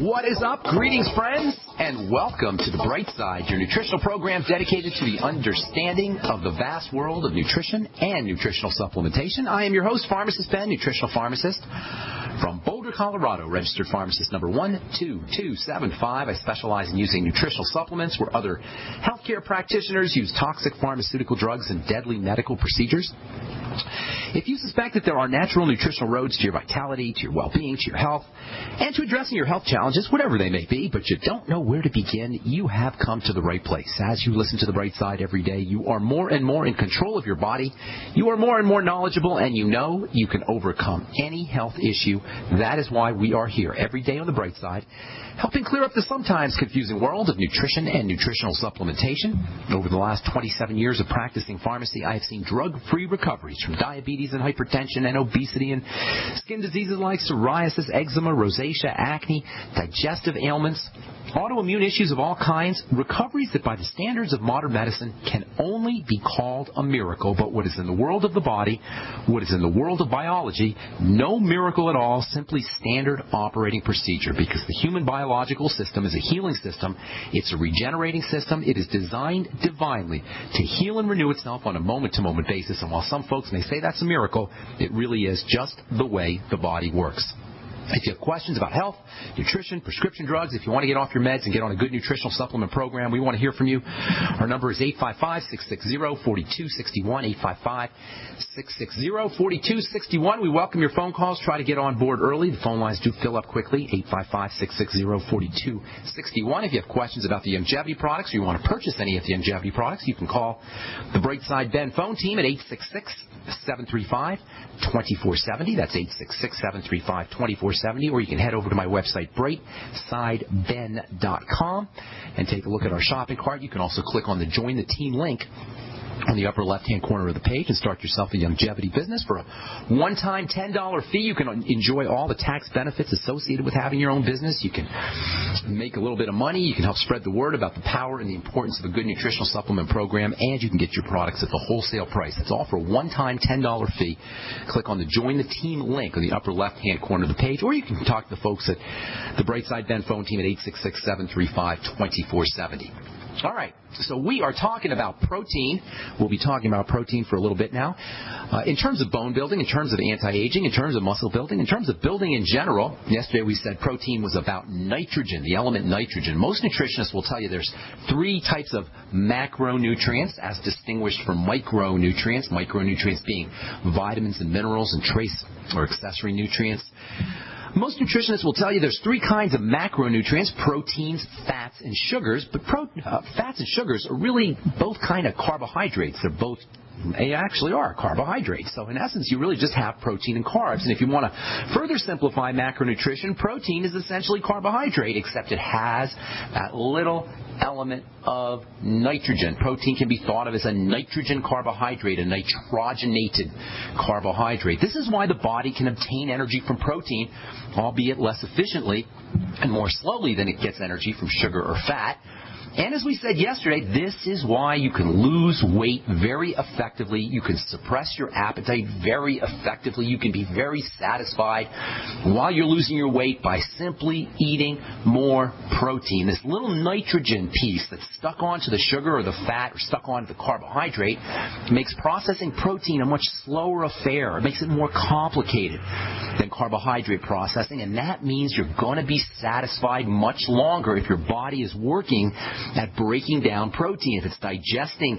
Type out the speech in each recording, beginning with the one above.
What is up? Greetings, friends, and welcome to the Brightside, your nutritional program dedicated to the understanding of the vast world of nutrition and nutritional supplementation. I am your host, Pharmacist Ben, nutritional pharmacist from Boulder, Colorado, registered pharmacist number 12275. I specialize in using nutritional supplements where other healthcare practitioners use toxic pharmaceutical drugs and deadly medical procedures. If you suspect that there are natural nutritional roads to your vitality, to your well-being, to your health, and to addressing your health challenges, whatever they may be, but you don't know where to begin, you have come to the right place. As you listen to the Bright Side every day, you are more and more in control of your body. You are more and more knowledgeable, and you know you can overcome any health issue. That is why we are here every day on the Bright Side, helping clear up the sometimes confusing world of nutrition and nutritional supplementation. Over the last 27 years of practicing pharmacy, I have seen drug-free recoveries from diabetes and hypertension and obesity and skin diseases like psoriasis, eczema, rosacea, acne, digestive ailments, autoimmune issues of all kinds, recoveries that by the standards of modern medicine can only be called a miracle. But what is in the world of the body, what is in the world of biology, no miracle at all, simply standard operating procedure, because the human biological system is a healing system. It's a regenerating system. It is designed divinely to heal and renew itself on a moment-to-moment basis. And while some folks may say that's a miracle, it really is just the way the body works. If you have questions about health, nutrition, prescription drugs, if you want to get off your meds and get on a good nutritional supplement program, we want to hear from you. Our number is 855-660-4261, 855-660-4261. We welcome your phone calls. Try to get on board early. The phone lines do fill up quickly, 855-660-4261. If you have questions about the longevity products or you want to purchase any of the longevity products, you can call the Brightside Ben phone team at 866-735-2470. That's 866-735-2470. Or you can head over to my website, brightsideben.com, and take a look at our shopping cart. You can also click on the Join the Team link on the upper left-hand corner of the page and start yourself a longevity business. For a one-time $10 fee, you can enjoy all the tax benefits associated with having your own business. You can make a little bit of money. You can help spread the word about the power and the importance of a good nutritional supplement program, and you can get your products at the wholesale price. That's all for a one-time $10 fee. Click on the Join the Team link on the upper left-hand corner of the page, or you can talk to the folks at the Brightside Ben phone team at 866-735-2470. All right, so we are talking about protein. We'll be talking about protein for a little bit now. In terms of bone building, in terms of anti-aging, in terms of muscle building, in terms of building in general, yesterday we said protein was about nitrogen, the element nitrogen. Most nutritionists will tell you there's three types of macronutrients as distinguished from micronutrients, micronutrients being vitamins and minerals and trace or accessory nutrients. Most nutritionists will tell you there's three kinds of macronutrients, proteins, fats, and sugars. But fats and sugars are really both kind of carbohydrates. They actually are carbohydrates. So in essence, you really just have protein and carbs. And if you want to further simplify macronutrition, protein is essentially carbohydrate, except it has that little element of nitrogen. Protein can be thought of as a nitrogen carbohydrate, a nitrogenated carbohydrate. This is why the body can obtain energy from protein, albeit less efficiently and more slowly than it gets energy from sugar or fat. And as we said yesterday, this is why you can lose weight very effectively. You can suppress your appetite very effectively. You can be very satisfied while you're losing your weight by simply eating more protein. This little nitrogen piece that's stuck onto the sugar or the fat or stuck onto the carbohydrate makes processing protein a much slower affair. It makes it more complicated than carbohydrate processing, and that means you're going to be satisfied much longer if your body is working at breaking down protein. If it's digesting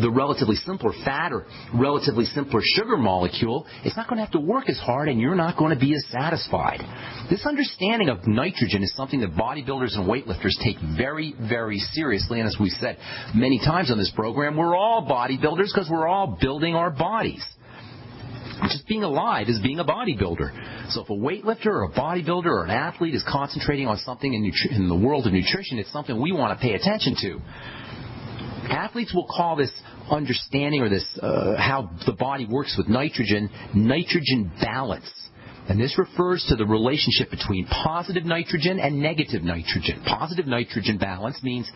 the relatively simpler fat or relatively simpler sugar molecule, it's not going to have to work as hard, and you're not going to be as satisfied. This understanding of nitrogen is something that bodybuilders and weightlifters take very, very seriously. And as we said many times on this program, we're all bodybuilders because we're all building our bodies. Just being alive is being a bodybuilder. So if a weightlifter or a bodybuilder or an athlete is concentrating on something in the world of nutrition, it's something we want to pay attention to. Athletes will call this understanding or this how the body works with nitrogen balance. And this refers to the relationship between positive nitrogen and negative nitrogen. Positive nitrogen balance means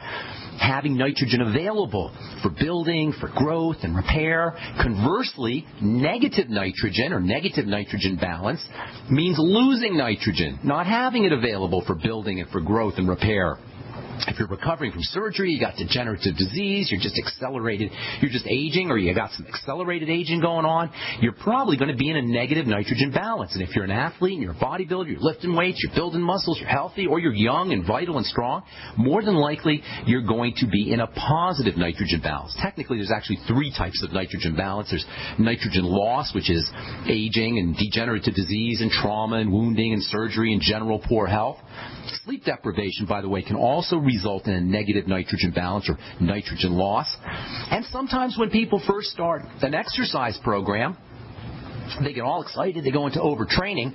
having nitrogen available for building, for growth, and repair. Conversely, negative nitrogen or negative nitrogen balance means losing nitrogen, not having it available for building and for growth and repair. If you're recovering from surgery, you got degenerative disease, you're just aging, or you got some accelerated aging going on, you're probably going to be in a negative nitrogen balance. And if you're an athlete and you're a bodybuilder, you're lifting weights, you're building muscles, you're healthy, or you're young and vital and strong, more than likely you're going to be in a positive nitrogen balance. Technically, there's actually 3 types of nitrogen balance. There's nitrogen loss, which is aging and degenerative disease and trauma and wounding and surgery and general poor health. Sleep deprivation, by the way, can also result in a negative nitrogen balance or nitrogen loss. And sometimes when people first start an exercise program, they get all excited, they go into overtraining,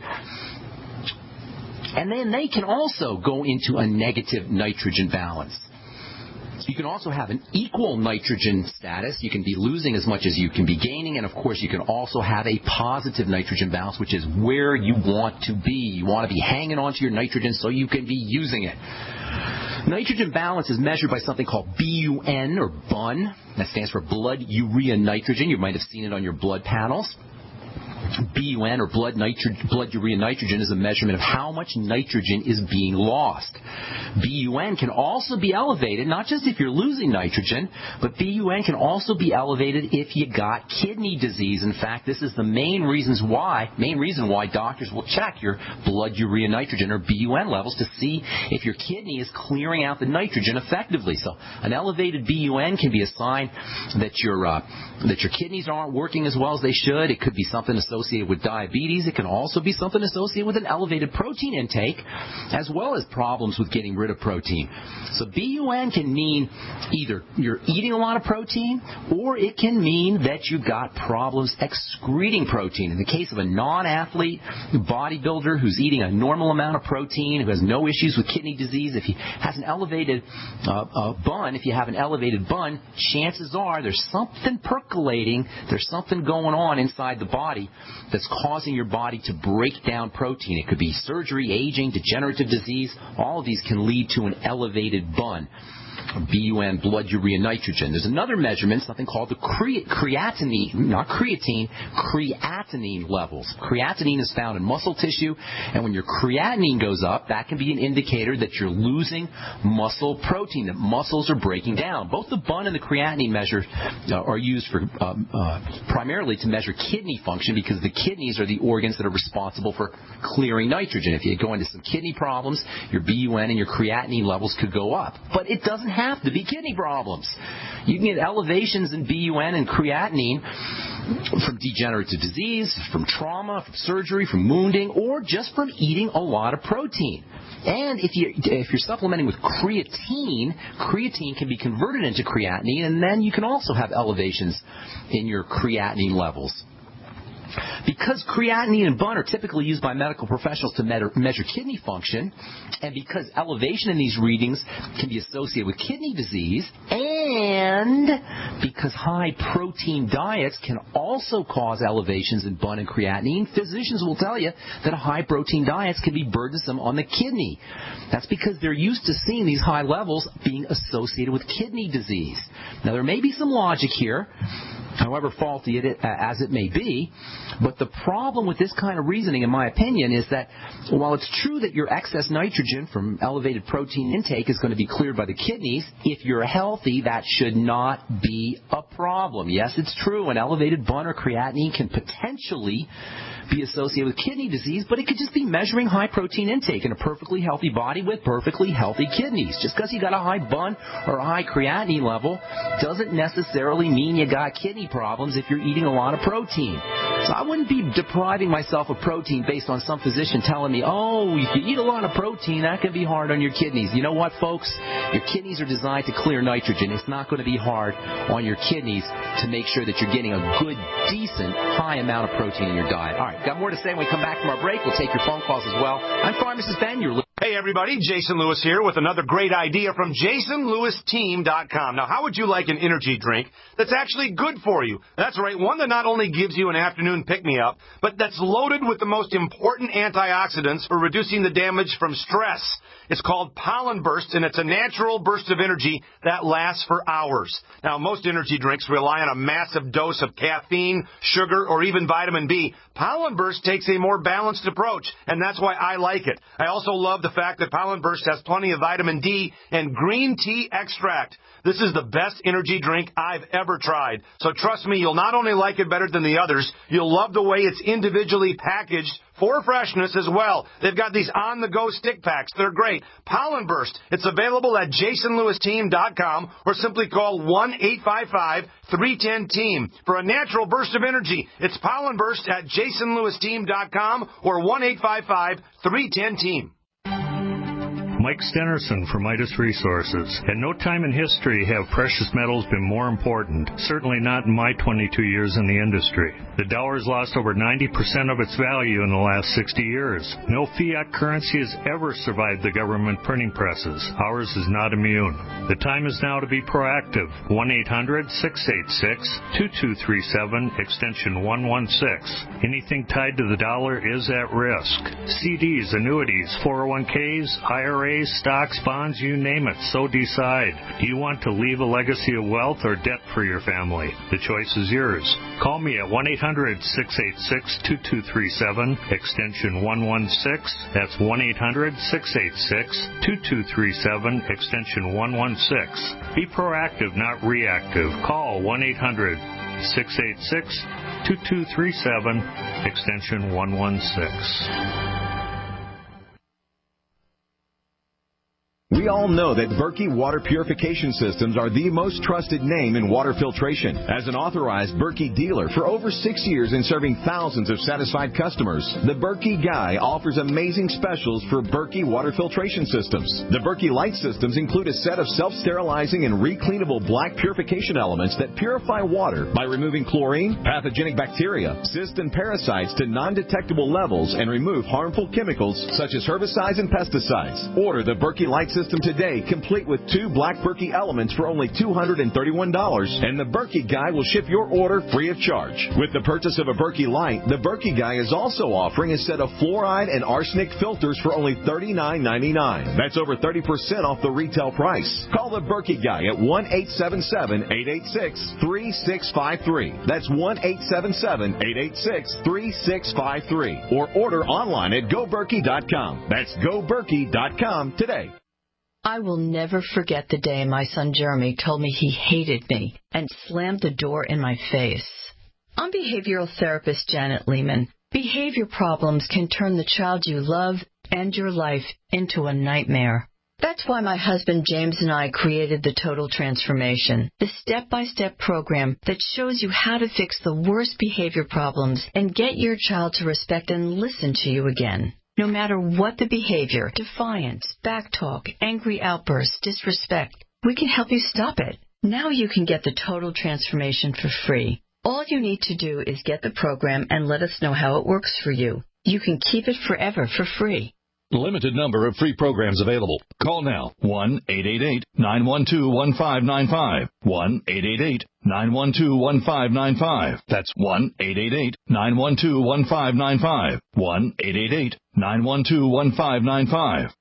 and then they can also go into a negative nitrogen balance. You can also have an equal nitrogen status. You can be losing as much as you can be gaining. And, of course, you can also have a positive nitrogen balance, which is where you want to be. You want to be hanging on to your nitrogen so you can be using it. Nitrogen balance is measured by something called BUN or BUN. That stands for blood urea nitrogen. You might have seen it on your blood panels. BUN, or blood urea nitrogen, is a measurement of how much nitrogen is being lost. BUN can also be elevated, not just if you're losing nitrogen, but BUN can also be elevated if you got kidney disease. In fact, this is the main reason why doctors will check your blood urea nitrogen or BUN levels to see if your kidney is clearing out the nitrogen effectively. So an elevated BUN can be a sign that your kidneys aren't working as well as they should. It could be something associated with diabetes. It can also be something associated with an elevated protein intake, as well as problems with getting rid of protein. So BUN can mean either you're eating a lot of protein, or it can mean that you've got problems excreting protein. In the case of a non-athlete bodybuilder who's eating a normal amount of protein, who has no issues with kidney disease, if he has an elevated BUN, chances are there's something percolating, there's something going on inside the body that's causing your body to break down protein. It could be surgery, aging, degenerative disease. All of these can lead to an elevated BUN. BUN, blood urea nitrogen. There's another measurement, something called the creatinine levels. Creatinine is found in muscle tissue, and when your creatinine goes up, that can be an indicator that you're losing muscle protein, that muscles are breaking down. Both the BUN and the creatinine measure are used for primarily to measure kidney function, because the kidneys are the organs that are responsible for clearing nitrogen. If you go into some kidney problems, your BUN and your creatinine levels could go up. But it doesn't have to be kidney problems. You can get elevations in BUN and creatinine from degenerative disease, from trauma, from surgery, from wounding, or just from eating a lot of protein. And if you're supplementing with creatine can be converted into creatinine, and then you can also have elevations in your creatinine levels. Because creatinine and BUN are typically used by medical professionals to measure kidney function, and because elevation in these readings can be associated with kidney disease, and because high protein diets can also cause elevations in BUN and creatinine, physicians will tell you that high protein diets can be burdensome on the kidney. That's because they're used to seeing these high levels being associated with kidney disease. Now, there may be some logic here, however faulty as it may be, but the problem with this kind of reasoning, in my opinion, is that while it's true that your excess nitrogen from elevated protein intake is going to be cleared by the kidneys, if you're healthy, that should not be a problem. Yes, it's true, an elevated BUN or creatinine can potentially be associated with kidney disease, but it could just be measuring high protein intake in a perfectly healthy body with perfectly healthy kidneys. Just because you got a high BUN or a high creatinine level doesn't necessarily mean you got kidney problems if you're eating a lot of protein. So I wouldn't be depriving myself of protein based on some physician telling me, oh, if you eat a lot of protein, that can be hard on your kidneys. You know what, folks? Your kidneys are designed to clear nitrogen. It's not going to be hard on your kidneys to make sure that you're getting a good, decent, high amount of protein in your diet. All right, got more to say when we come back from our break. We'll take your phone calls as well. I'm Pharmacist Ben. You're listening. Hey everybody, Jason Lewis here with another great idea from JasonLewisTeam.com. Now, how would you like an energy drink that's actually good for you? That's right, one that not only gives you an afternoon pick-me-up, but that's loaded with the most important antioxidants for reducing the damage from stress. It's called Pollen Burst, and it's a natural burst of energy that lasts for hours. Now, most energy drinks rely on a massive dose of caffeine, sugar, or even vitamin B. Pollen Burst takes a more balanced approach, and that's why I like it. I also love the fact that Pollen Burst has plenty of vitamin D and green tea extract. This is the best energy drink I've ever tried. So trust me, you'll not only like it better than the others, you'll love the way it's individually packaged for freshness as well. They've got these on-the-go stick packs. They're great. Pollen Burst. It's available at JasonLewisTeam.com or simply call 1-855-310-TEAM for a natural burst of energy. It's Pollen Burst at JasonLewisTeam.com or 1-855-310-TEAM. Mike Stenerson from Midas Resources. At no time in history have precious metals been more important, certainly not in my 22 years in the industry. The dollar has lost over 90% of its value in the last 60 years. No fiat currency has ever survived the government printing presses. Ours is not immune. The time is now to be proactive. 1-800-686-2237, extension 116. Anything tied to the dollar is at risk. CDs, annuities, 401ks, IRAs, stocks, bonds, you name it, so decide. Do you want to leave a legacy of wealth or debt for your family? The choice is yours. Call me at 1-800-686-2237, extension 116. That's 1-800-686-2237, extension 116. Be proactive, not reactive. Call 1-800-686-2237, extension 116. We all know that Berkey Water Purification Systems are the most trusted name in water filtration. As an authorized Berkey dealer for over 6 years and serving thousands of satisfied customers, the Berkey Guy offers amazing specials for Berkey Water Filtration Systems. The Berkey Light Systems include a set of self-sterilizing and recleanable black purification elements that purify water by removing chlorine, pathogenic bacteria, cysts, and parasites to non-detectable levels and remove harmful chemicals such as herbicides and pesticides. Order the Berkey Light System today, complete with 2 black Berkey elements for only $231, and the Berkey Guy will ship your order free of charge. With the purchase of a Berkey Light, the Berkey Guy is also offering a set of fluoride and arsenic filters for only $39.99. That's over 30% off the retail price. Call the Berkey Guy at 1-877-886-3653. That's 1-877-886-3653. Or order online at GoBerkey.com. That's GoBerkey.com today. I will never forget the day my son Jeremy told me he hated me and slammed the door in my face. I'm behavioral therapist Janet Lehman. Behavior problems can turn the child you love and your life into a nightmare. That's why my husband James and I created the Total Transformation, the step-by-step program that shows you how to fix the worst behavior problems and get your child to respect and listen to you again. No matter what the behavior, defiance, backtalk, angry outbursts, disrespect, we can help you stop it. Now you can get the Total Transformation for free. All you need to do is get the program and let us know how it works for you. You can keep it forever for free. Limited number of free programs available. Call now. 1-888-912-1595. 1-888-912-1595. That's 1-888-912-1595. 1-888-912-1595.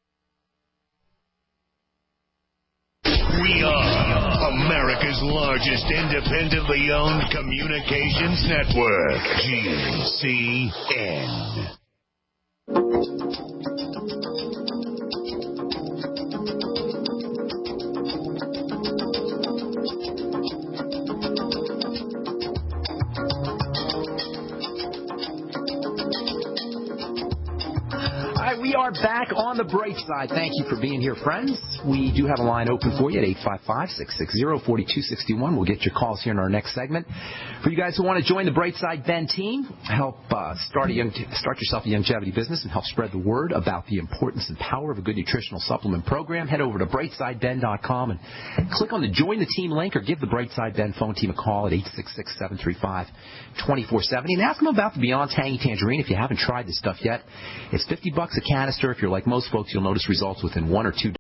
We are America's largest independently owned communications network, GCN. We are back on the Brightside. Thank you for being here, friends. We do have a line open for you at 855-660-4261. We'll get your calls here in our next segment. For you guys who want to join the Brightside Ben team, help start yourself a longevity business and help spread the word about the importance and power of a good nutritional supplement program, head over to brightsideben.com and click on the Join the Team link or give the Brightside Ben phone team a call at 866-735-2470 and ask them about the Beyond Tangy Tangerine if you haven't tried this stuff yet. It's $50 a canister. faster. If you're like most folks, you'll notice results within 1 or 2